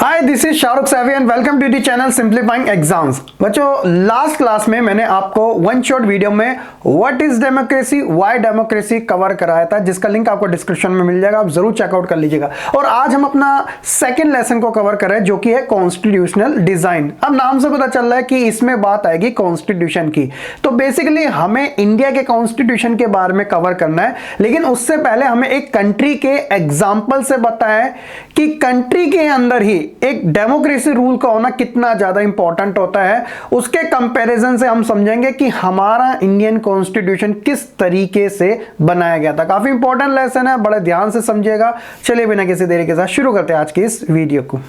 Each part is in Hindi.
Hi this is Shahrukh Saifi and welcome to the channel simplifying exams. बच्चों, लास्ट क्लास में मैंने आपको वन शॉट वीडियो में what is democracy, why democracy cover कराया था, जिसका लिंक आपको डिस्क्रिप्शन में मिल जाएगा, आप जरूर चेकआउट कर लीजिएगा। और आज हम अपना सेकंड लेसन को कवर कर रहे हैं जो कि है कॉन्स्टिट्यूशनल डिजाइन। अब नाम से पता चल रहा है कि इसमें बात आएगी कॉन्स्टिट्यूशन की। तो बेसिकली हमें इंडिया के कॉन्स्टिट्यूशन के बारे में कवर करना है, लेकिन उससे पहले हमें एक कंट्री के एग्जाम्पल से बताया कि कंट्री के अंदर ही एक डेमोक्रेसी रूल का होना कितना ज्यादा इंपॉर्टेंट होता है। उसके कंपैरिजन से हम समझेंगे कि हमारा इंडियन कॉन्स्टिट्यूशन किस तरीके से बनाया गया था। काफी इंपॉर्टेंट लेसन है, बड़े ध्यान से समझिएगा। चलिए बिना किसी देरी के साथ शुरू करते हैं आज की इस वीडियो को।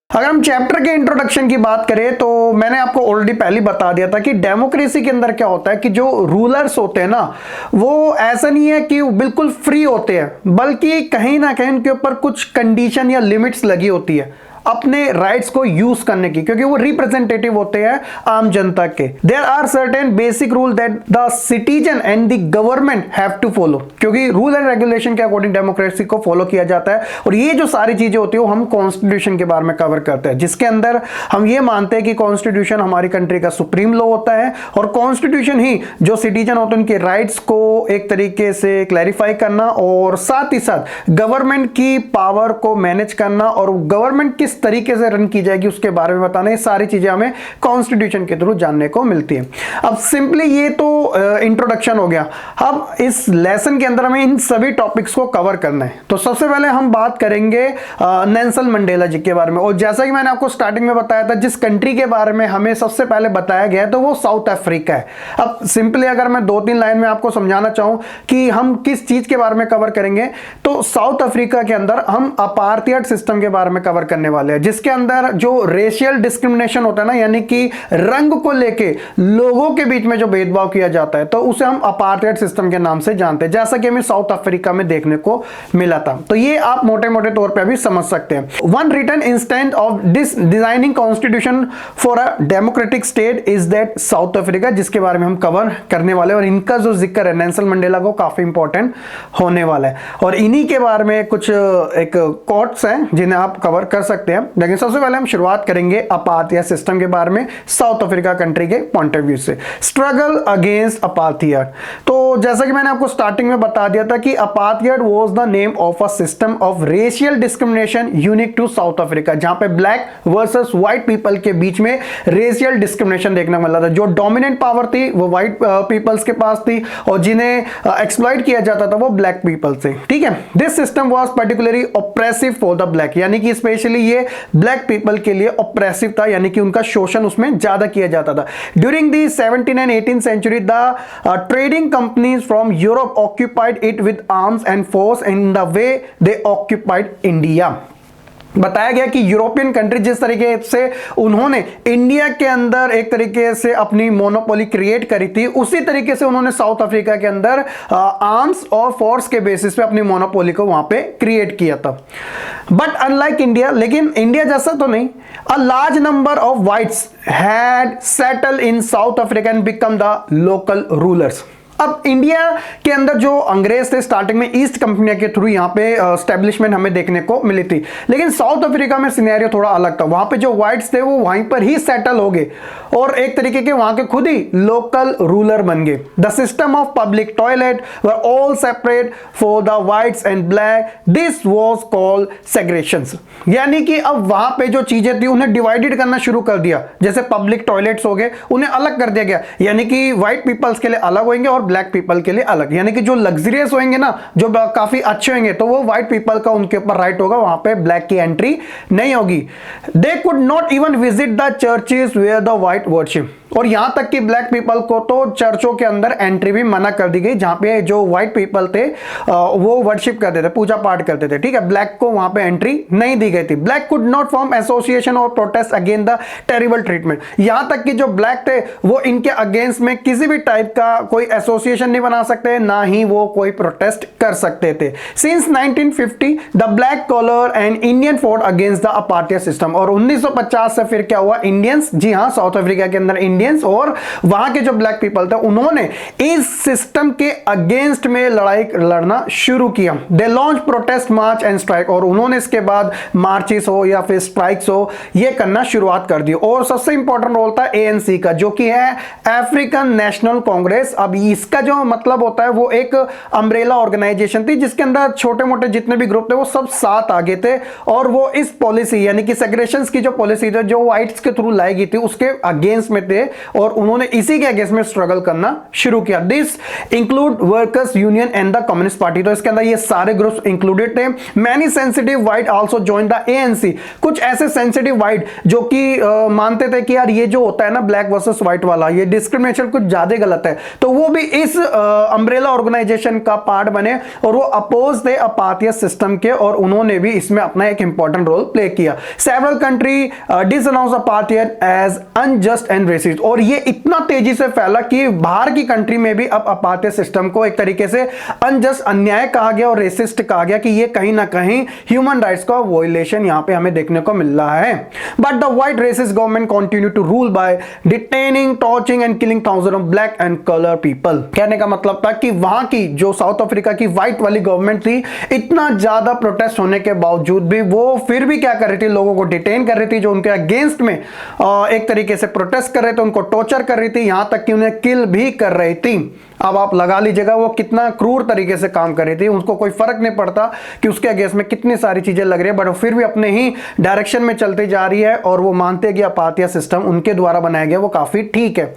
अगर हम चैप्टर के इंट्रोडक्शन की बात करें तो मैंने आपको ऑलरेडी पहले बता दिया था कि डेमोक्रेसी के अंदर क्या होता है कि जो रूलर्स होते हैं ना, वो ऐसा नहीं है कि वो बिल्कुल फ्री होते हैं, बल्कि कहीं ना कहीं उनके ऊपर कुछ कंडीशन या लिमिट्स लगी होती है अपने राइट्स को यूज करने की, क्योंकि वो रिप्रेजेंटेटिव होते हैं आम जनता के। There are certain basic rule that the citizen and the government have to follow, क्योंकि रूल एंड रेगुलेशन के अकॉर्डिंग डेमोक्रेसी को फॉलो किया जाता है। और ये जो सारी चीजें होती है वो हम कॉन्स्टिट्यूशन के बारे में कवर करते हैं, जिसके अंदर हम ये मानते हैं कि कॉन्स्टिट्यूशन हमारी कंट्री का सुप्रीम लॉ होता है और कॉन्स्टिट्यूशन ही जो सिटीजन होते हैं उनके राइट्स को एक तरीके से क्लैरिफाई करना और साथ ही साथ गवर्नमेंट की पावर को मैनेज करना और गवर्नमेंट किस तरीके से रन की जाएगी उसके बारे में बताना। ये सारी चीजें हमें कॉन्स्टिट्यूशन के थ्रू जानने को मिलती है। अब सिंपली ये तो इंट्रोडक्शन हो गया। अब इस लेसन के अंदर हमें इन सभी टॉपिक्स को कवर करना है। तो सबसे पहले हम बात करेंगे नेल्सन मंडेला जी के बारे में। और जैसा कि मैंने आपको स्टार्टिंग में बताया था, जिस कंट्री के बारे में हमें सबसे पहले बताया गया है तो वो साउथ अफ्रीका है। अब सिंपली अगर मैं 2-3 लाइन में आपको समझाना चाहूं कि हम किस चीज के बारे में कवर करेंगे, तो साउथ अफ्रीका के अंदर हम अपार्थाइड सिस्टम के बारे में कवर करने वाले, जिसके अंदर जो रेशियल डिस्क्रिमिनेशन होता है ना, यानी कि रंग को लेके लोगों के बीच में जो भेदभाव किया जाता है, तो उसे हम अपार्थाइड सिस्टम के नाम से जानते हैं, जैसा कि हमें साउथ अफ्रीका में देखने को मिला था। तो ये आप मोटे मोटे तौर पे भी समझ सकते हैं। One written instance of this designing constitution for a democratic state is that South Africa, जिसके बारे में हम कवर करने वाले और इनका जो जिक्र है नेल्सन मंडेला को काफी इंपॉर्टेंट होने वाला है। और इन्हीं के बारे में कुछ एक कोट्स हैं जिन्हें आप कवर कर सकते हैं। लेकिन सबसे पहले हम शुरुआत करेंगे अपार्थाइड सिस्टम के बारे में साउथ अफ्रीका कंट्री के पॉइंट ऑफ व्यू से। Struggle against apartheid. तो जैसा कि मैंने आपको स्टार्टिंग में बता दिया था कि apartheid was the name of a system of racial discrimination unique to South Africa, जहां पे ब्लैक वर्सेस व्हाइट पीपल के बीच में रेशियल डिस्क्रिमिनेशन देखने को मिला था। जो डोमिनेंट पावर थी वो व्हाइट पीपल्स के पास थी और जिन्हें एक्सप्लॉइट किया जाता था वो ब्लैक पीपल से। ठीक है, this system was particularly oppressive for the black, यानी कि स्पेशली ये ब्लैक पीपल के लिए ऑप्रेसिव था, यानी कि उनका शोषण उसमें ज्यादा किया जाता था। During the 17th and 18th century the trading companies from Europe occupied it with arms and force in the way they occupied India। बताया गया कि यूरोपियन कंट्री जिस तरीके से उन्होंने इंडिया के अंदर एक तरीके से अपनी मोनोपोली क्रिएट करी थी, उसी तरीके से उन्होंने साउथ अफ्रीका के अंदर आर्म्स और फोर्स के बेसिस पे अपनी मोनोपोली को वहां पे क्रिएट किया था। बट अनलाइक इंडिया, लेकिन इंडिया जैसा तो नहीं, a large number of whites had settle in South Africa and become the local rulers. अब इंडिया के अंदर जो अंग्रेज थे स्टार्टिंग में ईस्ट कंपनियों के थ्रू यहाँ पे एस्टेब्लिशमेंट हमें देखने को मिली थी, लेकिन साउथ अफ्रीका में सिनेरियो थोड़ा अलग था। वहां पे जो व्हाइट्स थे वो वहीं पर ही सेटल हो गए और एक तरीके के वहां के खुद ही लोकल रूलर बन गए। The system of public toilet were all separate for the whites and black, this was called segregations. यानी कि अब वहां पे जो चीजें थी उन्हें डिवाइडेड करना शुरू कर दिया, जैसे पब्लिक टॉयलेट्स हो गए उन्हें अलग कर दिया गया, यानी कि व्हाइट पीपल्स के लिए अलग होंगे और ब्लैक पीपल के लिए अलग। यानी कि जो लग्जरियस होंगे ना, जो काफी अच्छे होंगे, तो वो व्हाइट पीपल का उनके ऊपर राइट होगा, वहां पे ब्लैक की एंट्री नहीं होगी। They could not even visit the churches where the white worship. और यहां तक कि ब्लैक पीपल को तो चर्चों के अंदर एंट्री भी मना कर दी गई, जहां पे जो व्हाइट पीपल थे वो वर्शिप करते थे, पूजा पाठ करते थे। ठीक है, ब्लैक को वहां पे एंट्री नहीं दी गई थी। Black could not form association और protest against the terrible treatment. यहां तक कि जो ब्लैक थे वो इनके अगेंस्ट में किसी भी टाइप का कोई एसोसिएशन एसोसिएशन नहीं बना सकते, ना ही वो कोई प्रोटेस्ट कर सकते थे। Since 1950 the black collar and Indian fought against the apartheid system. और 1950 से फिर क्या हुआ, इंडियंस, जी हां, साउथ अफ्रीका के अंदर इंडियंस और वहां के जो ब्लैक पीपल थे उन्होंने इस सिस्टम के अगेंस्ट में लड़ाई लड़ना शुरू किया। They launch protest March and strike, और उन्होंने इसके बाद मार्चेस हो या फिर स्ट्राइक्स हो ये करना शुरुआत कर दी। और सबसे इंपॉर्टेंट रोल था एएनसी का, जो कि है अफ्रीकन नेशनल कांग्रेस। अब इसका जो मतलब होता है वो एक अम्ब्रेला ऑर्गेनाइजेशन थी जिसके अंदर छोटे मोटे जितने भी ग्रुप थे वो सब साथ आगे थे, और वो इस पॉलिसी यानी कि सेग्रेगेशन की जो पॉलिसी थी जो व्हाइट्स के थ्रू लाई गई थी उसके अगेंस्ट में थे, और उन्होंने इसी के अगेंस्ट में स्ट्रगल करना शुरू किया। This include workers union and the communist party, तो इसके अंदर ये सारे ग्रुप्स इंक्लूडेड थे। Many sensitive white also join the ANC, कुछ ऐसे सेंसिटिव व्हाइट जो कि मानते थे कि यार ये जो होता है ना ब्लैक वर्सेस व्हाइट वाला, ये डिस्क्रिमिनेशन कुछ ज्यादा गलत है, तो वो भी इस अम्ब्रेला ऑर्गेनाइजेशन का पार्ट बने और वो अपोज थे अपार्थाइड सिस्टम के, और उन्होंने भी इसमें अपना एक इंपॉर्टेंट रोल प्ले किया। Several country disannounce apartheid as unjust and racist, और ये इतना तेजी से फैला कि बाहर की कंट्री में भी अब अपार्थाइड सिस्टम को एक तरीके से अनजस्ट, अन्याय कहा गया और रेसिस्ट कहा गया कि ये कहीं ना कहीं ह्यूमन राइट्स का वायलेशन यहां पे हमें देखने को मिल रहा है। But the white racist government continue to rule by detaining, torching and killing thousand of black and colour people. कहने का मतलब था कि वहां की जो साउथ अफ्रीका की व्हाइट वाली गवर्नमेंट थी, इतना ज्यादा प्रोटेस्ट होने के बावजूद भी वो फिर भी क्या कर रही थी, लोगों को डिटेन कर रही थी, जो उनके अगेंस्ट में एक तरीके से प्रोटेस्ट कर रहे थे उनको टॉर्चर कर रही थी, यहां तक कि उन्हें किल भी कर रही थी। अब आप लगा लीजिएगा वो कितना क्रूर तरीके से काम कर रही थी, उसको कोई फर्क नहीं पड़ता कि उसके अगेंस्ट में कितनी सारी चीजें लग रही है, बट फिर भी अपने ही डायरेक्शन में चलती जा रही है, और वो मानते हैं कि अपार्थाइड सिस्टम उनके द्वारा बनाया गया वो काफी ठीक है।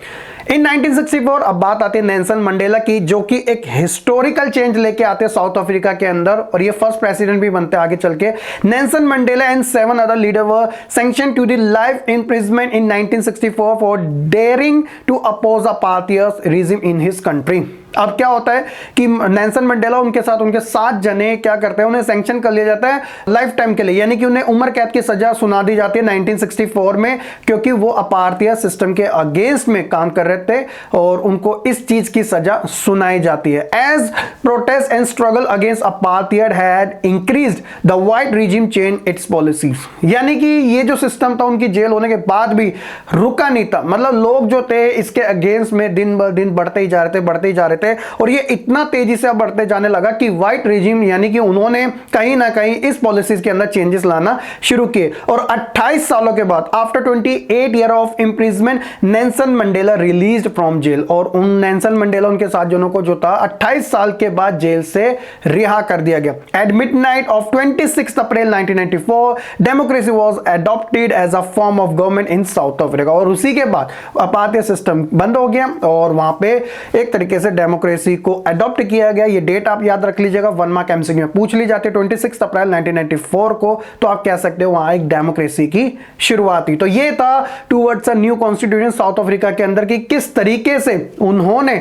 इन 1964 अब बात आती है नेल्सन मंडेला की, जो कि एक हिस्टोरिकल चेंज लेके आते हैं साउथ अफ्रीका के अंदर, और ये फर्स्ट प्रेसिडेंट भी बनते हैं आगे चल के। Nelson Mandela and 7 other leader were sanctioned to the life imprisonment in 1964 for daring to oppose apartheid regime in his country. अब क्या होता है कि नेल्सन मंडेला उनके साथ उनके 7 जने क्या करते हैं, उन्हें सैंक्शन कर लिया जाता है लाइफ टाइम के लिए, यानी कि उन्हें उम्र कैद की सजा सुना दी जाती है 1964 में, क्योंकि वो अपार्थाइड सिस्टम के अगेंस्ट में काम कर रहे थे और उनको इस चीज की सजा सुनाई जाती है। As protest and struggle against apartheid had increased the white regime change its policies, यानी कि ये जो सिस्टम था उनकी जेल होने के बाद भी रुका नहीं था, मतलब लोग जो थे इसके अगेंस्ट में दिन ब दिन बढ़ते ही जा रहे थे, और ये इतना तेजी से बढ़ते जाने लगा कि व्हाइट रिजिम यानी कि उन्होंने कहीं ना कहीं इस पॉलिसीज के अंदर चेंजेस लाना शुरू किए। और 28 सालों के बाद after 28 year of imprisonment Nelson Mandela released from jail, और उन नेल्सन मंडेला उनके साथ जनों को जो था 28 साल के बाद जेल से रिहा कर दिया गया। At midnight of 26 April 1994 democracy was adopted as a form of government in South Africa, और उसी के बाद अपार्थाइड सिस्टम बंद हो गया और वहां पे एक तरीके से डेमोक्रेसी को अडॉप्ट किया गया। ये डेट आप याद रख लीजिएगा, 1 मार्क एमसीक्यू में पूछ ली जाती है 26 अप्रैल 1994 को, तो आप कह सकते हो वहां एक डेमोक्रेसी की शुरुआत हुई। तो ये था towards a new constitution south Africa के अंदर की किस तरीके से उन्होंने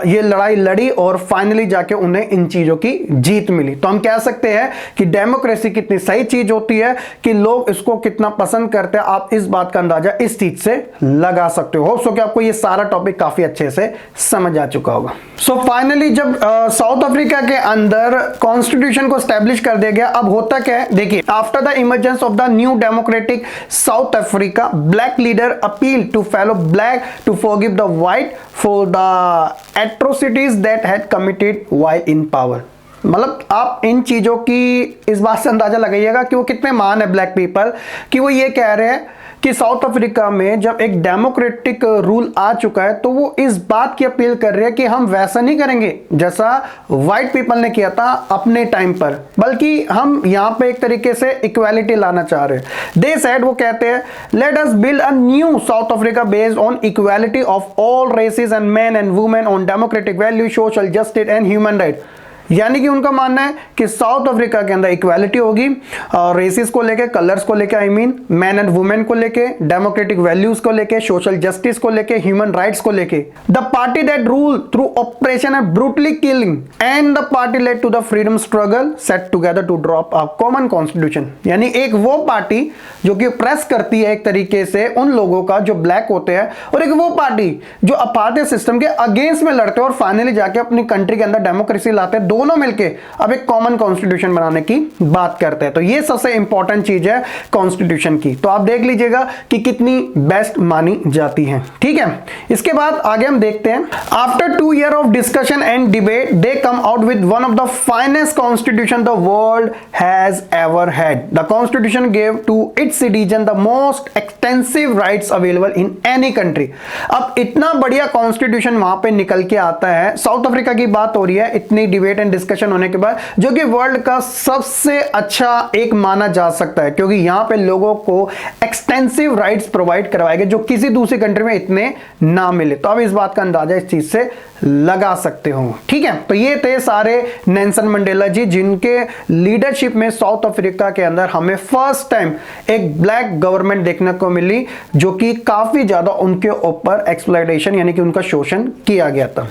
ये लड़ाई लड़ी और फाइनली जाके उन्हें इन चीजों की जीत मिली। तो हम कह सकते हैं कि डेमोक्रेसी कितनी सही चीज होती है कि लोग इसको कितना पसंद करते हैं, आप इस बात का अंदाजा इस चीज से लगा सकते हो। होप सो कि आपको ये सारा टॉपिक काफी अच्छे से समझ आ चुका होगा। सो फाइनली जब साउथ अफ्रीका के अंदर कॉन्स्टिट्यूशन को स्टैब्लिश कर दिया गया, अब होता क्या है देखिए, after the emergence of the new democratic South Africa black leader appeal to fellow black to forgive the white for the atrocities that had committed while in power. मतलब आप इन चीजों की इस बात से अंदाजा लगाइएगा कि वो कितने महान है ब्लैक पीपल, कि वो ये कह रहे हैं कि साउथ अफ्रीका में जब एक डेमोक्रेटिक रूल आ चुका है तो वो इस बात की अपील कर रहे हैं कि हम वैसा नहीं करेंगे जैसा व्हाइट पीपल ने किया था अपने टाइम पर, बल्कि हम यहां पे एक तरीके से इक्वालिटी लाना चाह रहे हैं। दे सेड, वो कहते हैं, let us build a new South Africa based on equality of all races and men and women, on democratic value, social justice and human right. यानी कि उनका मानना है कि साउथ अफ्रीका के अंदर इक्वालिटी होगी, रेसिस को लेके, कलर्स को लेके, I mean man and women को लेके, डेमोक्रेटिक वैल्यूज को लेके, सोशल जस्टिस को लेके, ह्यूमन राइट्स को लेके। The party that rule through operation and brutally killing and the party led to the freedom struggle set together to drop a common constitution. यानी एक वो पार्टी जो कि प्रेस करती है एक तरीके से उन लोगों का जो ब्लैक होते हैं, और एक वो पार्टी जो अपार्थाइड सिस्टम के अगेंस्ट में लड़ते हैं और फाइनली जाके अपनी कंट्री के अंदर डेमोक्रेसी लाते हैं। दोनों मिलके अब एक कॉमन कॉन्स्टिट्यूशन बनाने की बात करते हैं। तो ये सबसे इंपॉर्टेंट चीज है कॉन्स्टिट्यूशन की। तो आप देख लीजिएगा कि कितनी बेस्ट मानी जाती है। ठीक है, इसके बाद आगे हम देखते हैं। After 2 years of discussion and debate they come out with one of the finest constitution the world has ever had. The constitution give to its citizen the most extensive rights available in any country. अब इतना बढ़िया कॉन्स्टिट्यूशन वहां पे निकल के आता है। साउथ अफ्रीका की बात हो रही है इतनी डिबेट एंड डिस्कशन होने के बाद, जो कि वर्ल्ड का सबसे अच्छा एक माना जा सकता है, क्योंकि यहां पे लोगों को एक्सटेंसिव राइट्स प्रोवाइड करवाए गए जो किसी दूसरी कंट्री में इतने ना मिले। तो अब इस बात का अंदाजा इस चीज से लगा सकते हो। ठीक है, तो ये थे सारे नेल्सन मंडेला जी, जिनके लीडरशिप में साउथ अफ्रीका के अंदर हमें फर्स्ट टाइम एक ब्लैक गवर्नमेंट देखने को मिली, जो कि काफी ज्यादा उनके ऊपर एक्सप्लॉयटेशन यानी कि उनका शोषण किया गया था।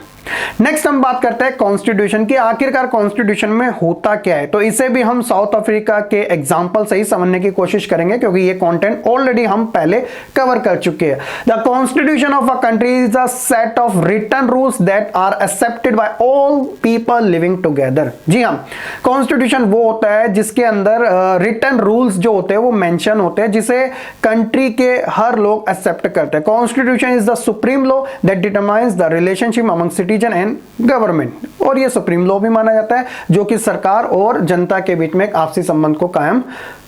नेक्स्ट हम बात करते हैं कॉन्स्टिट्यूशन की। आखिरकार कॉन्स्टिट्यूशन में होता क्या है, तो इसे भी हम साउथ अफ्रीका के एग्जांपल से ही समझने की कोशिश करेंगे, क्योंकि ये कंटेंट ऑलरेडी हम पहले कवर कर चुके हैं। The constitution of a country is a set of written rules that are accepted by all people living together. जी हाँ, कॉन्स्टिट्यूशन वो होता है जिसके अंदर रिटन रूल्स जो होते हैं वो मेंशन होते हैं, जिसे कंट्री के हर लोग एक्सेप्ट करते हैं। Constitution is the supreme law that determines the relationship among citizen and government, और ये सुप्रीम लॉ भी माना जाता है, जो कि सरकार और जनता के बीच में एक आपसी संबंध को कायम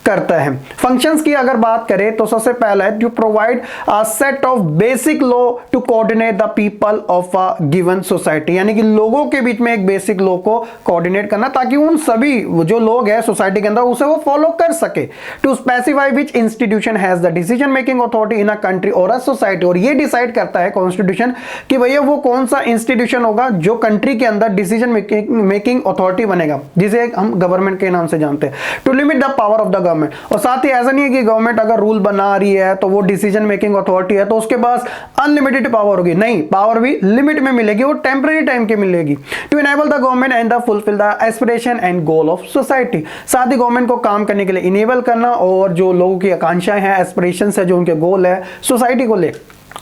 करता है। फंक्शंस की अगर बात करें तो सबसे पहला है to provide a set of basic law to coordinate the people of a given society, यानी कि लोगों के बीच में एक बेसिक लॉ को कोऑर्डिनेट करना, ताकि उन सभी जो लोग हैं सोसाइटी के अंदर उसे वो फॉलो कर सके। To specify which institution has the decision making authority in a country और अ सोसाइटी, और ये डिसाइड करता है कॉन्स्टिट्यूशन कि भैया वो कौन सा इंस्टीट्यूशन होगा जो कंट्री के अंदर डिसीजन मेकिंग अथॉरिटी बनेगा, जिसे हम गवर्नमेंट के नाम से जानते हैं। To limit the power of the government, और साथ ही ऐसा नहीं है कि गवर्नमेंट अगर रूल बना रही है तो वो डिसीजन मेकिंग अथॉरिटी है तो उसके पास अनलिमिटेड पावर होगी, नहीं, पावर भी लिमिट में मिलेगी, वो टेम्परेरी टाइम की मिलेगी। To enable the government and the fulfil the aspiration and goal of society, साथ ही गवर्नमेंट को काम करने के लिए इनेबल करना और जो लोगों की आकांक्षाएं हैं, एस्पिरेशंस है, जो उनके गोल है सोसाइटी को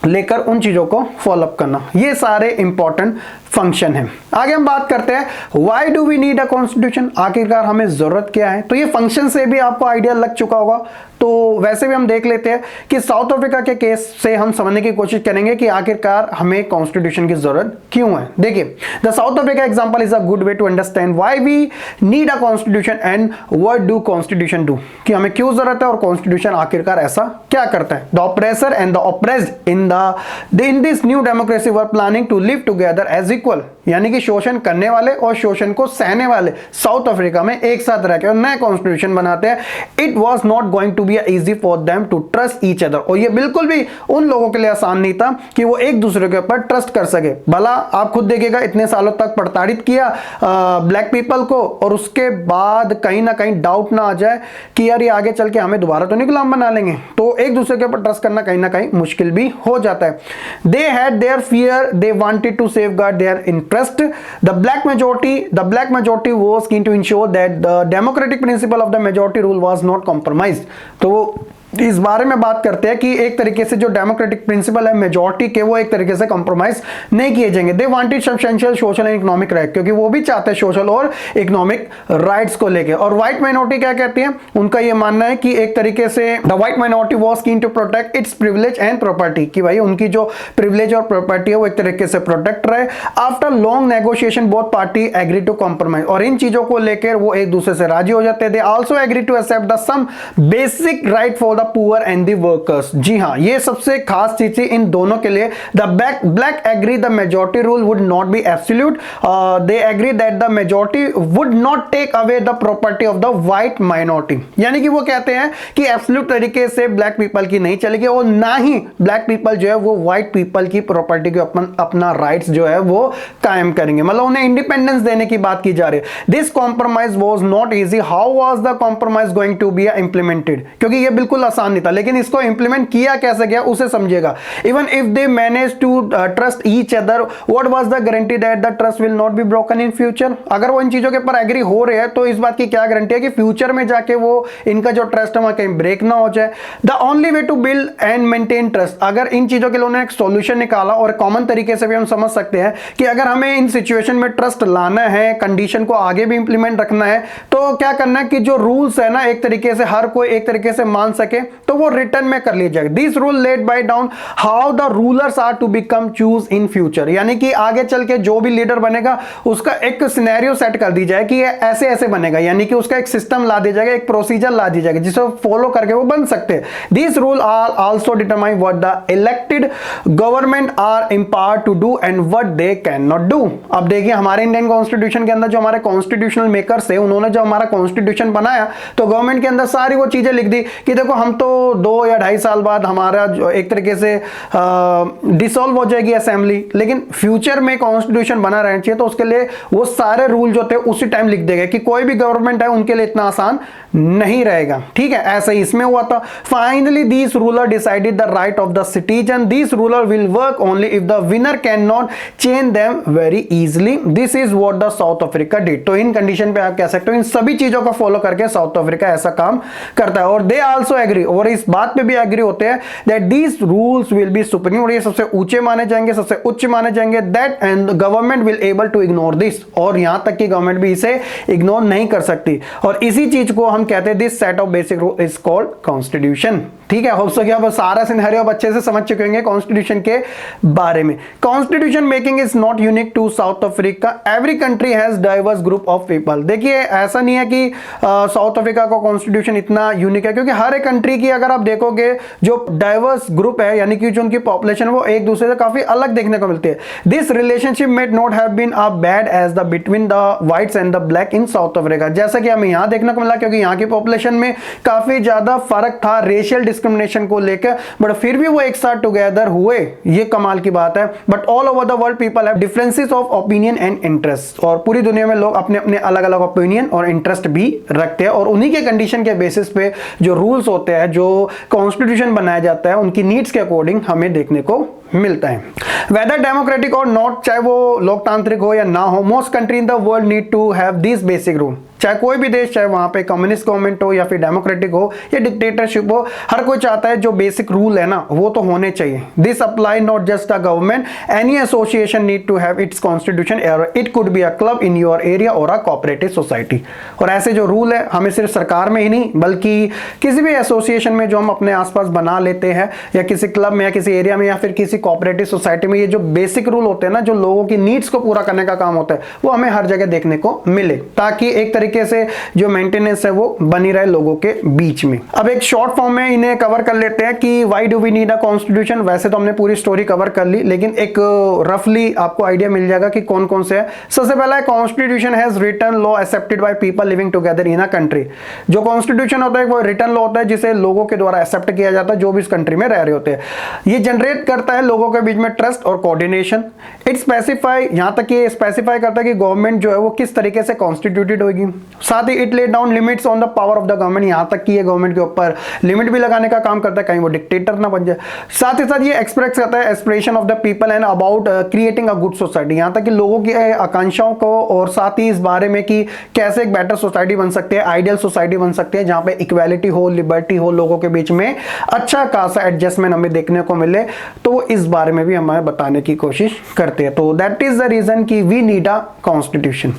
लेकर उन चीजों को फॉलोअप करना, ये सारे इंपॉर्टेंट फंक्शन है। आगे हम बात करते हैं why do we need a constitution, आखिरकार हमें जरूरत क्या है। तो ये फंक्शन से भी आपको आइडिया लग चुका होगा, तो वैसे भी हम देख लेते हैं कि साउथ अफ्रीका के केस से हम समझने की कोशिश करेंगे कि आखिरकार हमें कॉन्स्टिट्यूशन की जरूरत क्यों है। देखिए, the South Africa example is a good way to understand why we need a constitution and what do constitution do, कि हमें क्यों जरूरत है और कॉन्स्टिट्यूशन आखिरकार ऐसा क्या करता है। The oppressor and the oppressed in this new democracy were planning to live together as equal, यानी कि शोषण करने वाले और शोषण को सहने वाले साउथ अफ्रीका में एक साथ रहकर नए कॉन्स्टिट्यूशन बनाते हैं। It was not going to be easy for them to trust each other, और ये बिल्कुल भी उन लोगों के लिए आसान नहीं था कि वो एक दूसरे के ऊपर ट्रस्ट कर सके। भला आप खुद देखिएगा, इतने सालों तक प्रताड़ित किया ब्लैक पीपल को, और उसके बाद कहीं ना कहीं डाउट ना आ जाए कि यार ये आगे चल के हमें दोबारा तो नहीं गुलाम बना लेंगे, तो एक दूसरे के ऊपर ट्रस्ट करना कहीं ना कहीं मुश्किल भी हो जाता है। They had their fear, they wanted to safeguard their interest. The black majority was keen to ensure that the democratic principle of the majority rule was not compromised. तो इस बारे में बात करते हैं कि एक तरीके से जो डेमोक्रेटिक प्रिंसिपल है मेजॉरिटी के, वो एक तरीके से कंप्रोमाइज नहीं किए जाएंगे। They wanted substantial social and economic right, क्योंकि वो भी चाहते हैं सोशल और इकोनॉमिक राइट्स को लेके। और व्हाइट माइनॉरिटी क्या कहती है, उनका ये मानना है कि एक तरीके से the white minority was keen to protect its privilege and property, कि भाई उनकी जो प्रिविलेज और प्रॉपर्टी है वो एक तरीके से प्रोटेक्ट रहे। After long negotiation both party agree to compromise, और इन चीजों को लेकर वो एक दूसरे से राजी हो जाते हैं। They also agree to accept the some basic right for the poor and the workers. जी हाँ, ये सबसे खास चीज थी इन दोनों के लिए। The black agree the majority rule would not be absolute, they agree that the majority would not take away the property of the white minority. यानी कि वो कहते हैं कि एब्सोल्यूट तरीके से ब्लैक पीपल की नहीं चलेगी और ना ही ब्लैक पीपल जो है वो व्हाइट पीपल की प्रॉपर्टी के अपना राइट्स जो है वो कायम करेंगे, मतलब उन्हें इंडिपेंडेंस देने की बात की जा रही है। This compromise was not easy. How was the compromise going to be implemented? क्योंकि ये बिल्कुल आसान नहीं था, लेकिन इसको इंप्लीमेंट किया कैसे गया उसे समझिएगा। Even if they manage to trust each other, what was the guarantee that the trust will not be broken in future? अगर वो इन चीजों के ऊपर एग्री हो रहे हैं तो इस बात की क्या गारंटी है कि फ्यूचर में जाके वो इनका जो ट्रस्ट है वहां कहीं ब्रेक ना हो जाए। The only way to build and maintain trust, अगर इन चीजों के लिए उन्होंने एक सॉल्यूशन निकाला और कॉमन तरीके से भी हम समझ सकते हैं कि अगर हमें इन सिचुएशन में ट्रस्ट लाना है, कंडीशन को आगे भी इंप्लीमेंट रखना है, तो क्या करना है कि जो रूल्स है ना एक तरीके से हर कोई एक तरीके से मान सके तो वो रिटर्न में कर लिया जाएगा। This rule led by down how the rulers are to become choose in future, यानी कि आगे चल के जो भी लीडर बनेगा उसका एक सिनेरियो सेट कर दी जाए कि ये ऐसे ऐसे बनेगा, यानी कि उसका एक सिस्टम ला दिया जाएगा, एक प्रोसीजर ला दी जाएगी जिसे फॉलो करके वो बन सकते हैं। This rule are also determine what the elected government are empowered to do and what they can not do. अब देखिए हमारे इंडियन कॉन्स्टिट्यूशन के अंदर जो हमारे कॉन्स्टिट्यूशनल मेकर्स थे उन्होंने जो हमारा कॉन्स्टिट्यूशन बनाया तो गवर्नमेंट के अंदर सारी वो चीजें लिख दी कि देखो हम तो 2 या 2.5 साल बाद हमारा जो एक तरीके से डिसॉल्व हो जाएगी असेंबली, लेकिन फ्यूचर में कॉन्स्टिट्यूशन बना रहना चाहिए तो उसके लिए वो सारे रूल जो थे उसी टाइम लिख देंगे कि कोई भी गवर्नमेंट है उनके लिए इतना आसान नहीं रहेगा। ठीक है, ऐसा ही इसमें हुआ था। Finally this ruler decided the right of the citizen. This ruler will work only if the winner can not change them very easily. This is what the South Africa did. तो इन कंडीशन पे आप कह सकते हो इन सभी चीजों को फॉलो करके साउथ अफ्रीका ऐसा काम करता है। और दे आल्सो एग्री, और इस बात पे भी एग्री होते हैं that these rules will be supreme, और ये सबसे ऊंचे माने जाएंगे, सबसे उच्च माने जाएंगे। That and government will able to ignore this, और यहां तक कि गवर्नमेंट भी इसे इग्नोर नहीं कर सकती। और इसी चीज को हम कहते हैं this set of basic rule is called constitution. ठीक है, होप सो कि आप सारा सिनेरियो आप अच्छे से समझ चुके होंगे कॉन्स्टिट्यूशन के बारे में। Constitution making is not unique to South Africa, every country has diverse group of people. देखिए ऐसा नहीं है कि साउथ अफ्रीका का कॉन्स्टिट्यूशन इतना यूनिक है, क्योंकि हर एक कंट्री की अगर आप देखोगे जो डाइवर्स ग्रुप है यानी कि जो उनकी पॉपुलेशन वो एक दूसरे से काफी अलग देखने को मिलती है। This relationship made not have been a bad as the between the whites and the black in South Africa, जैसा कि हमें यहाँ देखने को मिला, क्योंकि यहाँ की पॉपुलेशन में काफी ज्यादा फर्क था रेशियल डिस्क्रिमिनेशन को लेकर, बट फिर भी वो एक साथ टुगेदर हुए, ये कमाल की बात है। But all over the world people have differences of opinion and interest, और पूरी दुनिया में लोग अपने अपने अलग अलग ओपिनियन और इंटरेस्ट भी रखते हैं, और उन्हीं के कंडीशन के बेसिस पे जो रूल्स होते हैं, जो कॉन्स्टिट्यूशन बनाया जाता है, उनकी नीड्स के अकॉर्डिंग हमें देखने को मिलता है। वेदर डेमोक्रेटिक और नॉट, चाहे वो लोकतांत्रिक हो या ना हो, most country in the world need to have this basic rule. चाहे कोई भी देश, चाहे वहां पे कम्युनिस्ट गवर्नमेंट हो या फिर डेमोक्रेटिक हो या डिक्टेटरशिप हो, हर कोई चाहता है जो बेसिक रूल है ना वो तो होने चाहिए। This apply not just a government, any association need to have its constitution, it could be a club in your area और अ कोऑपरेटिव सोसाइटी। और ऐसे जो रूल है हमें सिर्फ सरकार में ही नहीं बल्कि किसी भी एसोसिएशन में जो हम अपने आसपास बना लेते हैं, या किसी क्लब में या किसी एरिया में या फिर किसी कोऑपरेटिव सोसाइटी में, ये जो बेसिक रूल होते हैं ना, जो लोगों की नीड्स को पूरा करने का काम होता है, वो हमें हर जगह देखने को मिले, ताकि एक तरीके से जो मेंटेनेंस है वो बनी रहे लोगों के बीच में। अब एक शॉर्ट फॉर्म में इन्हें कवर कर लेते हैं कि why do we need a constitution. वैसे तो हमने पूरी स्टोरी कवर कर ली, लेकिन एक रफली आपको आइडिया मिल जाएगा कि कौन कौन से है। सबसे पहला है constitution has written law accepted by people living together in a country. जो कॉन्स्टिट्यूशन होता है वो रिटन लॉ होता है जिसे लोगों के द्वारा एक्सेप्ट किया जाता है जो भी इस कंट्री में रह रहे होते हैं। ये जनरेट करता है लोगों के बीच में ट्रस्ट और कोऑर्डिनेशन। इट स्पेसिफाई, यहां तक ये स्पेसिफाई करता है कि गवर्नमेंट जो है वो किस तरीके से कॉन्स्टिट्यूटेड होगी। साथ ही it lay down limits on the power of the government, यहां तक कि ये गवर्नमेंट के ऊपर लिमिट भी लगाने का काम करता है, कहीं वो डिक्टेटर ना बन जाए। साथ ही साथ ये एक्सप्रेस करता है aspiration of the people and about creating a good society, यहां तक कि लोगों की आकांक्षाओं को, और साथ ही इस बारे में कि कैसे एक बेटर सोसाइटी बन सकती है, आइडियल सोसाइटी बन सकती है जहां पे इक्वालिटी हो, लिबर्टी हो, लोगों के बीच में अच्छा खासा एडजस्टमेंट हमें देखने को मिले, तो इस बारे में भी हमें बताने की कोशिश करते हैं। तो दैट इज द रीजन कि वी नीड अ कॉन्स्टिट्यूशन।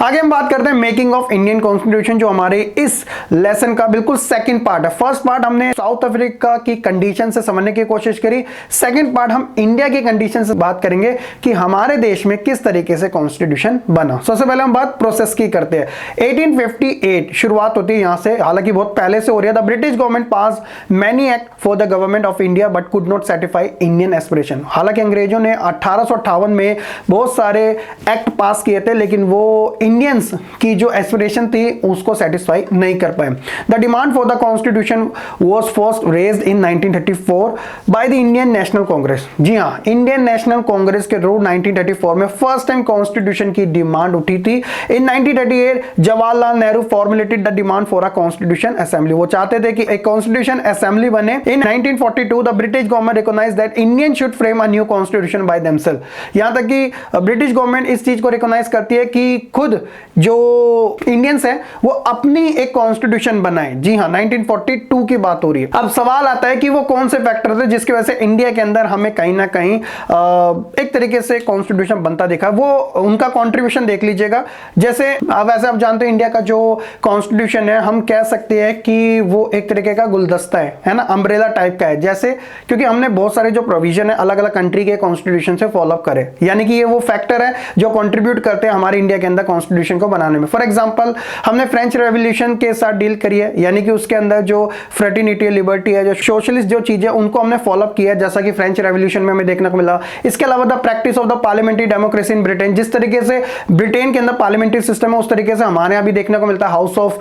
आगे हम बात करते हैं मेकिंग ऑफ इंडियन कॉन्स्टिट्यूशन, जो हमारे इस लेसन का बिल्कुल सेकंड पार्ट है। फर्स्ट पार्ट हमने साउथ अफ्रीका की कंडीशन से समझने की कोशिश करी, सेकंड पार्ट हम इंडिया की कंडीशन से बात करेंगे कि हमारे देश में किस तरीके से कॉन्स्टिट्यूशन बना। सबसे पहले हम बात प्रोसेस की करते हैं। 1858 शुरुआत होती है यहां से, हालांकि बहुत पहले से हो रही है। The British government pass many act for the government of India but could not satisfy Indian aspiration. हालांकि अंग्रेजों ने 1858 में बहुत सारे एक्ट पास किए थे, लेकिन वो इंडियंस की जो एस्पिरेशन थी उसको सेटिस्फाई नहीं कर पाए। The demand for the constitution was first raised in 1934 by the Indian National Congress. जी हां, इंडियन नेशनल कांग्रेस के थ्रू 1934 में फर्स्ट टाइम कॉन्स्टिट्यूशन की डिमांड उठी थी। In 1938 Jawaharlal Nehru formulated the demand for a constitution assembly. वो चाहते थे कि एक कॉन्स्टिट्यूशन असेंबली बने। In 1942 the British government recognised that Indian should frame a new constitution by themself. यहां तक कि ब्रिटिश गवर्नमेंट इस चीज को रिकॉग्नाइज करती है कि खुद जो इंडियंस है वो अपनी एक कॉन्स्टिट्यूशन बनाए। जी हां, 1942 की बात हो रही है। अब सवाल आता है कि वो कौन से फैक्टर थे जिसकी वजह से इंडिया के अंदर हमें कहीं ना कहीं एक तरीके से कॉन्स्टिट्यूशन बनता दिखा। वो उनका कॉन्ट्रीब्यूशन देख लीजिएगा। जैसे वैसे आप जानते हैं इंडिया का जो कॉन्स्टिट्यूशन है, हम कह सकते हैं कि वो एक तरीके का गुलदस्ता है ना, अम्ब्रेला टाइप का है। जैसे क्योंकि हमने बहुत सारे जो प्रोविजन है अलग अलग कंट्री के कॉन्स्टिट्यूशन से फॉलो करे, यानी कि ये वो फैक्टर है जो कंट्रीब्यूट करते हैं हमारे इंडिया के अंदर कॉन्स्टिट्यूशन को बनाने में। फॉर एग्जांपल हमने फ्रेंच रेवोल्यूशन के साथ डील करी है, यानी कि उसके अंदर जो फ्रेटर्निटी लिबर्टी है, जो सोशलिस्ट जो चीजें उनको हमने फॉलो किया जैसा कि फ्रेंच रेवोल्यूशन में हमें देखने को मिला। इसके अलावा the practice of the parliamentary democracy in Britain, जिस तरीके से ब्रिटेन के अंदर पार्लियामेंट्री सिस्टम है उस तरीके से हमारे यहाँ भी देखने को मिलता है। हाउस ऑफ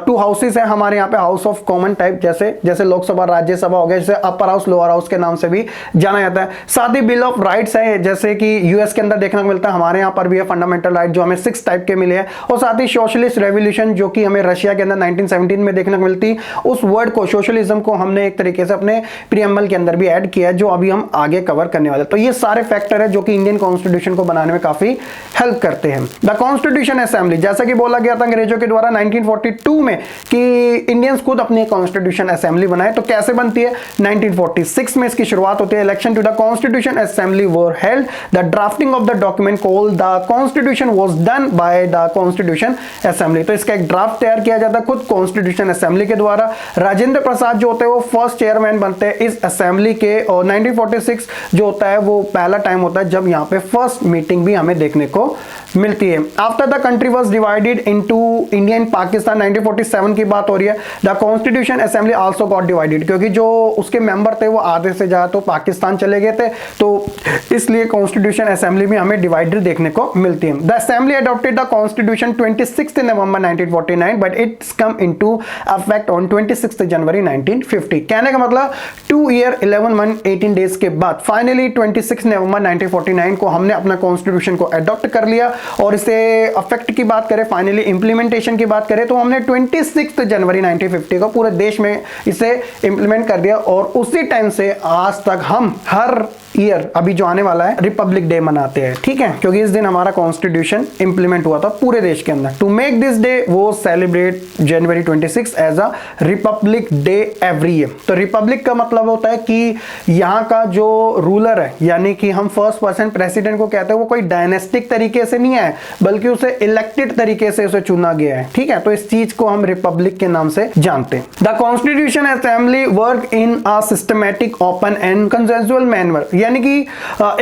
2 हाउसेस है हमारे यहाँ पे, हाउस ऑफ कॉमन टाइप, जैसे लोकसभा राज्यसभा हो गया, जैसे अपर हाउस लोअर हाउस के नाम से भी जाना जाता है। साथ ही बिल ऑफ राइट्स है, जैसे कि यूएस के अंदर देखने को मिलता है, हमारे यहाँ पर भी है फंडामेंटल राइट जो हमें 6 टाइप के मिले हैं। और साथ ही सोशलिस्ट रेवोल्यूशन जो कि हमें रशिया के अंदर 1917 में देखने को मिलती, उस वर्ड को सोशलिज्म को हमने एक तरीके से अपने प्रीएम्बल के अंदर भी ऐड किया है, जो अभी हम आगे कवर करने वाले। तो ये सारे फैक्टर है जो कि इंडियन कॉन्स्टिट्यूशन को बनाने में काफी हेल्प करते हैं। द कॉन्स्टिट्यूशन असेंबली, जैसा कि बोला गया था अंग्रेजों के द्वारा 1942 में कि इंडियंस खुद अपनी कॉन्स्टिट्यूशन असेंबली बनाए। तो कैसे बनती है? 1946 में इसकी शुरुआत होती है। Election to the constitution assembly were held. The drafting of the document called the constitution was done by the constitution assembly. तो इसका एक ड्राफ्ट तैयार किया जाता है खुद कॉन्स्टिट्यूशन असेंबली के द्वारा। राजेंद्र प्रसाद जो होते हैं वो फर्स्ट चेयरमैन बनते हैं इस असेंबली के। और 1946 जो होता है वो पहला टाइम होता है जब यहाँ पे फर्स्ट मीटिंग भी हमें देखने को मिलती है। After the country was divided into India and Pakistan, 1947 की बात हो रही है। The constitution assembly also got divided, क्योंकि जो उसके मेंबर थे वो आधे से ज्यादा तो पाकिस्तान चले गए थे, तो इसलिए कॉन्स्टिट्यूशन असेंबली में हमें डिवाइडेड देखने को मिलती है। The assembly adopted the constitution 26 November 1949 but it's come into effect on 26 जनवरी 1950। कहने का मतलब 2 ईयर 11 मंथ 18 डेज के बाद फाइनली 26 नवंबर 1949 को हमने अपना कॉन्स्टिट्यूशन को अडॉप्ट कर लिया। और इसे अफेक्ट की बात करें, फाइनली इंप्लीमेंटेशन की बात करें, तो हमने 26 जनवरी 1950 को पूरे देश में इसे इंप्लीमेंट कर दिया। और उसी टाइम से आज तक हम हर ईयर अभी जो आने वाला है रिपब्लिक डे मनाते हैं, ठीक है, क्योंकि इस दिन हमारा कॉन्स्टिट्यूशन इंप्लीमेंट हुआ था पूरे देश के अंदर। टू मेक दिस डे वो celebrate January 26 as a republic day every year. तो रिपब्लिक का मतलब होता है कि यहाँ का जो रूलर है, यानी कि हम फर्स्ट पर्सन प्रेसिडेंट को कहते हैं, वो कोई डायनेस्टिक तरीके से नहीं है बल्कि उसे इलेक्टेड तरीके से उसे चुना गया है, ठीक है। तो इस चीज को हम रिपब्लिक के नाम से जानते हैं। The constitution assembly work in a systematic open and consensual manner, यानी कि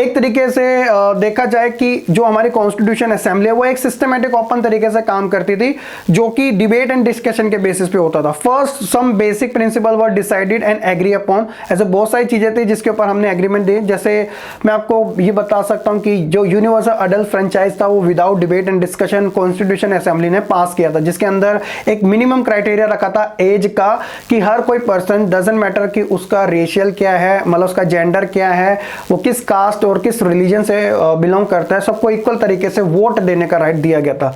एक तरीके से देखा जाए कि जो हमारी कॉन्स्टिट्यूशन असेंबली है वो एक सिस्टमैटिक ओपन तरीके से काम करती थी, जो कि डिबेट एंड डिस्कशन के बेसिस पे होता था। First some basic principle were decided and agree upon, ऐसे बहुत सारी चीजें थी जिसके ऊपर हमने एग्रीमेंट दी। जैसे मैं आपको ये बता सकता हूं कि जो यूनिवर्सल अडल्ट फ्रेंचाइज था वो without debate and discussion constitution assembly ने पास किया था, जिसके अंदर एक मिनिमम क्राइटेरिया रखा था एज का, कि हर कोई पर्सन डजंट मैटर कि उसका रेशियल क्या है, मतलब उसका जेंडर क्या है, वो किस कास्ट और किस रिलीजन से बिलोंग करता है, सबको इक्वल तरीके से वोट देने का राइट दिया गया था।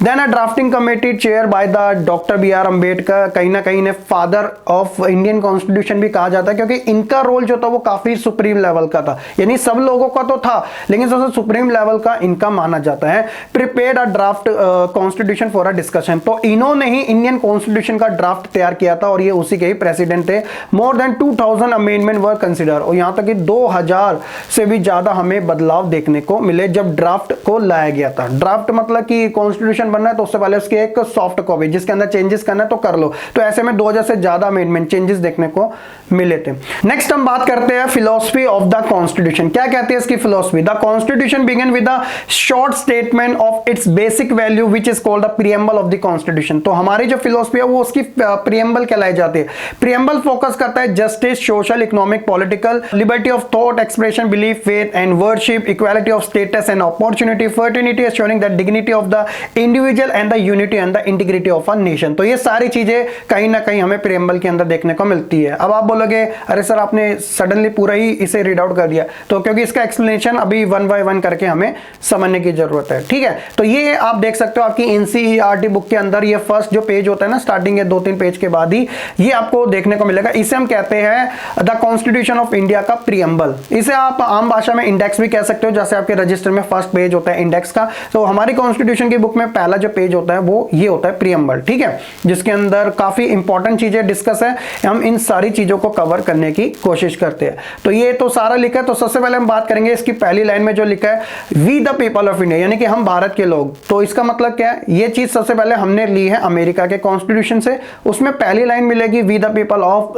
Then a drafting committee chair by the doctor B.R. Ambedkar, कहीं ना कहीं ने फादर ऑफ इंडियन कॉन्स्टिट्यूशन भी कहा जाता है, क्योंकि इनका रोल जो था वो काफी सुप्रीम लेवल का था, यानी सब लोगों का तो था लेकिन सबसे सुप्रीम लेवल का इनका माना जाता है। Prepared a draft constitution for a discussion, तो इन्होंने ही इंडियन कॉन्स्टिट्यूशन का ड्राफ्ट तैयार किया था और ये उसी के ही प्रेसिडेंट थे। मोर देन 2000 अमेंडमेंट वर कंसिडर, और यहां तक कि 2000 से भी ज्यादा हमें बदलाव देखने को मिले जब ड्राफ्ट को लाया गया था। ड्राफ्ट मतलब कि कॉन्स्टिट्यूशन बनना है तो उससे पहले उसकी एक सॉफ्ट कॉपी जिसके अंदर चेंजेस करना है तो कर लो। तो ऐसे में 2000 से ज्यादा अमेंडमेंट चेंजेस देखने को मिले थे। नेक्स्ट हम बात करते हैं फिलॉसफी ऑफ द कॉन्स्टिट्यूशन। क्या कहती है इसकी philosophy? The constitution begin with the short statement of its basic value which is called the preamble of the constitution. तो हमारी जो फिलॉसफी है वो उसकी प्रीएम्बल कहलाई जाती है। प्रीएम्बल फोकस करता है justice, social, economic, political, liberty of thought, expression, belief, faith and worship, equality of status and opportunity, fraternity, assuring the dignity of the individual and the unity and the integrity of a nation. तो ये सारी चीजें कहीं ना कहीं हमें प्रीएम्बल के अंदर देखने को मिलती है। अब आप बोलोगे अरे सर आपने सडनली पूरा ही इसे रीड आउट कर दिया, तो क्योंकि इसका एक्सप्लेनेशन अभी 1 बाय 1 करके हमें समझने की जरूरत है। ठीक है, तो ये आप देख सकते हो आपकी एनसीईआरटी बुक के अंदर ये फर्स्ट जो पेज होता है ना, स्टार्टिंग के 2-3 पेज के बाद ही ये आपको देखने को मिलेगा। इसे हम कहते हैं द कॉन्स्टिट्यूशन ऑफ इंडिया का प्रीएम्बल। इसे आप आम भाषा में इंडेक्स भी कह सकते हो, जैसे आपके रजिस्टर में फर्स्ट पेज होता है इंडेक्स का। तो हमारी कॉन्स्टिट्यूशन की बुक में पहला जो पेज होता है वो ये होता है प्रीएम्बल। ठीक है, जिसके अंदर काफी इंपॉर्टेंट चीजें डिस्कस है, हम इन सारी चीजों को कवर करने की कोशिश करते हैं। तो ये तो सारा लिखा है। तो सबसे पहले हम बात करेंगे इसकी पहली लाइन में जो लिखा है we the people of India, यानी कि हम भारत के लोग। तो इसका मतलब क्या है? ये चीज सबसे पहले हमने ली है अमेरिका के कॉन्स्टिट्यूशन से। उसमें पहली लाइन मिलेगी we the people of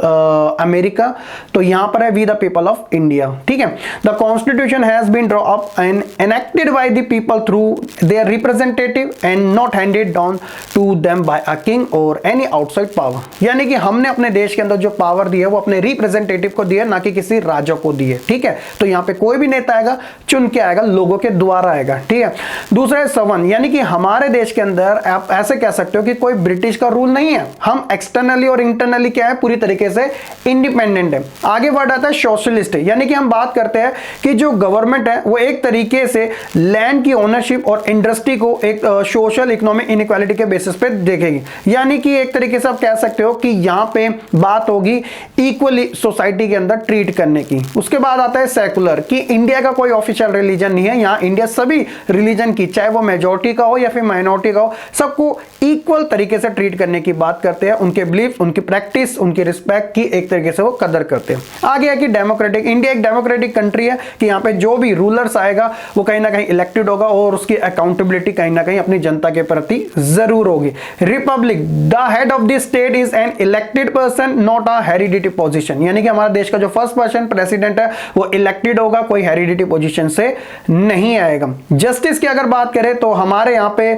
America, तो यहां पर है we the people of India. ठीक है, the constitution has been draw up and enacted by the people through their representative and not handed down to them by a king और एनी आउटसाइड पावर। यानी कि हमने अपने देश के अंदर जो पावर दी है वो अपने रिप्रेजेंटेटिव को दी है, ना कि किसी राजा को दी है। ठीक है, तो यहां पे कोई भी नेता आएगा चुन के आएगा, लोगों के द्वारा आएगा। ठीक है, दूसरा है सवन, यानी कि हमारे देश के अंदर आप ऐसे कह सकते हो कि कोई ब्रिटिश का रूल नहीं है, हम एक्सटर्नली और इंटरनली क्या है, पूरी तरीके से इंडिपेंडेंट है। आगे वर्ड आता है सोशलिस्ट, यानी कि हम बात करते हैं कि जो गवर्नमेंट है वो एक तरीके से लैंड की ओनरशिप और इंडस्ट्री को एक सोशल इकोनॉमिक इनइक्वालिटी के बेसिस पे देखेगी। यानी कि एक तरीके से आप कह सकते हो कि यहां पे बात होगी इक्वली सोसाइटी के अंदर ट्रीट करने की। उसके बाद आता है सेकुलर, कि इंडिया का कोई ऑफिशियल रिलीजन नहीं है, यहां इंडिया सभी रिलीजन की, चाहे वो मेजॉरिटी का हो या फिर माइनॉरिटी का हो, सबको इक्वल तरीके से ट्रीट करने की बात करते हैं। उनके बिलीफ, उनकी प्रैक्टिस, उनकी रिस्पेक्ट की एक तरीके से वो कदर करते हैं। आगे है कि डेमोक्रेटिक, इंडिया एक डेमोक्रेटिक कंट्री है कि यहाँ पे जो भी रूलर्स आएगा वो कहीं ना कहीं इलेक्टेड होगा और उसकी अकाउंटेबिलिटी कहीं ना कहीं अपनी जनता के प्रति जरूर होगी। Republic, the head of the state is an elected person not a heredity position, यानी कि हमारे देश का जो फर्स्ट पर्सन प्रेसिडेंट है वो इलेक्टेड होगा, कोई हेरिडिटी पोजीशन से नहीं आएगा। जस्टिस की अगर बात करें तो हमारे यहाँ पे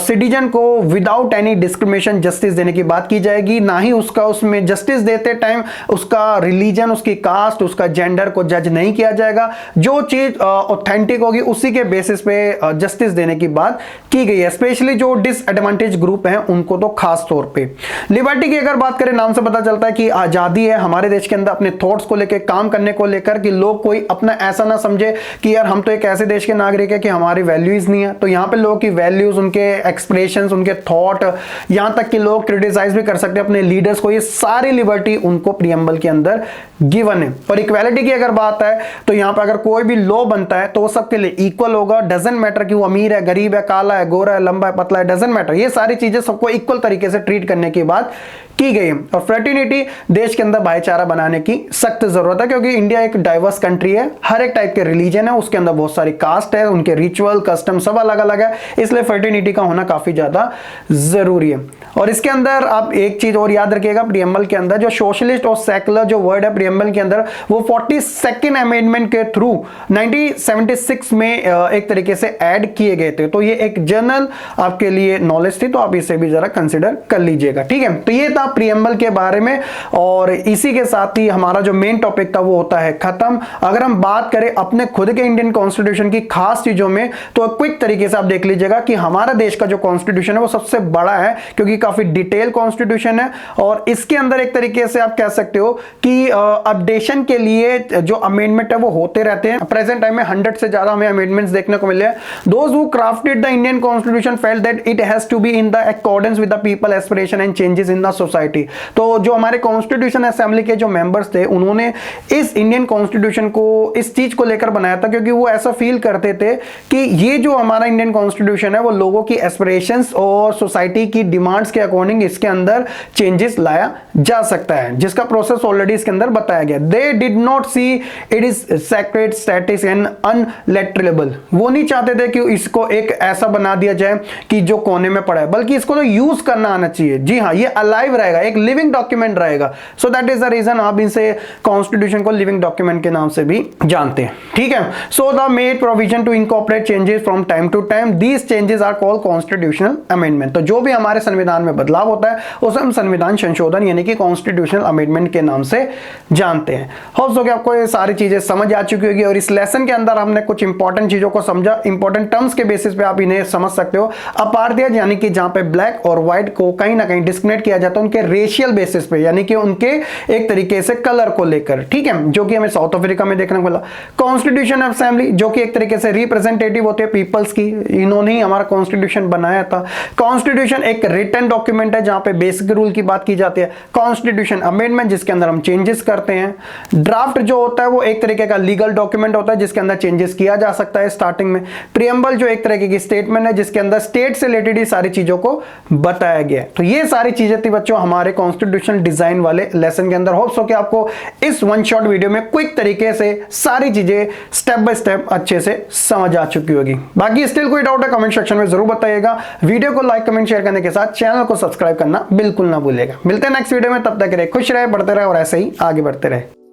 सिटीजन को विदाउट एनी डिस्क्रिमिनेशन जस्टिस देने की बात की जाएगी, ना ही उसका उसमें जस्टिस देते टाइम उसका रिलीजन, उसकी कास्ट, उसका जेंडर को जज नहीं किया जाएगा। जो चीज ऑथेंटिक होगी उसी के बेसिस पे जस्टिस देने की बात की गई है। स्पेशली जो डिसएडवांटेज ग्रुप हैं उनको तो खास तौर पे। लिबर्टी की अगर बात करें, नाम से पता चलता है कि आजादी है हमारे देश के अंदर अपने थॉट्स को लेकर, काम करने को लेकर, कि लोग कोई अपना ऐसा ना समझे कि यार हम तो एक ऐसे देश के नागरिक है कि हमारी वैल्यूज नहीं है। तो यहाँ पे लोगों की वैल्यूज, उनके एक्सप्रेशंस, उनके थॉट, यहां तक कि लोग क्रिटिसाइज भी कर सकते हैं अपने लीडर्स को, ये सारी लिबर्टी उनको प्रीएम्बल के अंदर गिवन है। और इक्वालिटी की अगर बात है तो यहां पर अगर कोई भी लॉ बनता है तो वो सबके लिए इक्वल होगा, डजंट मैटर कि वो अमीर है, गरीब है, काला है, गोरा है, लंबा है, पतला है, डजंट मैटर। ये सारी चीजें सबको इक्वल तरीके से ट्रीट करने की बात की गई है। और फ्रेटर्निटी, देश के अंदर भाईचारा बनाने की सख्त जरूरत है, क्योंकि इंडिया एक डाइवर्स कंट्री है, हर एक टाइप के रिलीजन है, उसके अंदर बहुत सारी कास्ट है, उनके रिचुअल, कस्टम सब अलग अलग है, इसलिए फ्रेटर्निटी का होना काफी ज्यादा जरूरी है। और इसके अंदर आप एक चीज और याद रखिएगा, प्रीएम्बल के अंदर जो सोशलिस्ट और सेकुलर जो वर्ड है प्रीएम्बल के अंदर, वो 42nd अमेंडमेंट के थ्रू 1976 में एक तरीके से ऐड किए गए थे। तो ये एक जनरल आपके लिए नॉलेज थी, तो आप इसे भी जरा कंसिडर कर लीजिएगा। ठीक है, तो ये था प्रीएम्बल के बारे में, और इसी के साथ ही हमारा जो मेन टॉपिक था वो होता है खत्म। अगर हम बात करें अपने खुद के इंडियन कॉन्स्टिट्यूशन की खास चीजों में, तो क्विक तरीके से आप देख लीजिएगा कि हमारा देश का जो कॉन्स्टिट्यूशन है वो सबसे बड़ा है, क्योंकि काफी डिटेल कॉन्स्टिट्यूशन है। और इसके अंदर एक तरीके से आप कह सकते हो कि अपडेशन के लिए जो अमेंडमेंट है वो होते रहते हैं। प्रेजेंट टाइम में 100 से ज्यादा हमें अमेंडमेंट्स देखने को मिले हैं। Those who crafted the Indian constitution felt that it has to be in the accordance with the people aspiration and changes in the society. तो जो हमारे कॉन्स्टिट्यूशन असेंबली के जो मेंबर्स थे, उन्होंने इस इंडियन कॉन्स्टिट्यूशन को इस चीज को लेकर बनाया था, क्योंकि वो ऐसा फील करते थे कि ये जो हमारा इंडियन कॉन्स्टिट्यूशन है वो लोगों की एस्पिरेशंस और सोसाइटी की डिमांड्स के अकॉर्डिंग इसके अंदर चेंजेस लाया जा सकता है, जिसका प्रोसेस ऑलरेडी इसके अंदर बताया गया। They did not see it is secret static and unalterable. वो नहीं चाहते थे कि इसको एक ऐसा बना दिया जाए कि जो कोने में पड़ा है, बल्कि इसको तो यूज करना आना चाहिए। जी हाँ, ये अलाइव रहेगा, एक लिविंग डॉक्यूमेंट रहेगा। So that is the reason आप इसे कॉन्स्टिट्यूशन को लिविंग डॉक्यूमेंट के नाम से भी जानते हैं। ठीक है, so the made provision to incorporate changes from time to time, these changes are called constitutional amendment. तो जो भी हमारे संविधान में बदलाव होता है उसे हम संविधान संशोधन यानी कि कॉन्स्टिट्यूशनल अमेंडमेंट के नाम से जानते हैं। होप्स हो कि आपको ये सारी चीजें समझ आ चुकी होगी और इस लेसन के अंदर हमने कुछ इंपॉर्टेंट चीजों को समझा। इंपॉर्टेंट टर्म्स के बेसिस पे आप इन्हें समझ सकते हो। अपार्थाइड यानी कि जहां पे ब्लैक और व्हाइट को कहीं ना कहीं डिस्क्रिमिनेट किया जाता है उनके रेशियल बेसिस पे, यानी कि उनके एक तरीके से कलर को लेकर। ठीक है, जो कि हमें साउथ अफ्रीका में देखने को मिला। कॉन्स्टिट्यूशन असेंबली जो कि एक तरीके से रिप्रेजेंटेटिव होते हैं पीपल्स की, इन्होंने ही हमारा कॉन्स्टिट्यूशन बनाया था। कॉन्स्टिट्यूशन एक रिटन डॉक्यूमेंट है जहां पे बेसिक रूल की बात की जाती है। कॉन्स्टिट्यूशन अमेंडमेंट जिसके अंदर हम चेंजेस करते हैं। ड्राफ्ट जो होता है वो एक तरीके का लीगल डॉक्यूमेंट होता है जिसके अंदर चेंजेस किया जा सकता है स्टार्टिंग में। प्रीएम्बल जो एक तरीके की स्टेटमेंट है जिसके अंदर स्टेट से रिलेटेड ही सारी चीजों को बताया गया है। तो ये सारी चीजें थी बच्चों हमारे कॉन्स्टिट्यूशनल डिजाइन वाले लेसन के अंदर। होप्स हो कि आपको इस वन शॉट वीडियो में क्विक तरीके से सारी चीजें स्टेप बाय स्टेप अच्छे से समझ आ चुकी होगी। बाकी स्टिल कोई डाउट है कमेंट सेक्शन में जरूर बताइएगा। वीडियो को लाइक कमेंट शेयर करने के साथ चैनल को सब्सक्राइब करना बिल्कुल ना भूलिएगा। मिलते हैं नेक्स्ट वीडियो में, तब तक रहे खुश रहे, बढ़ते रहे और ऐसे ही आगे बढ़ते रहे।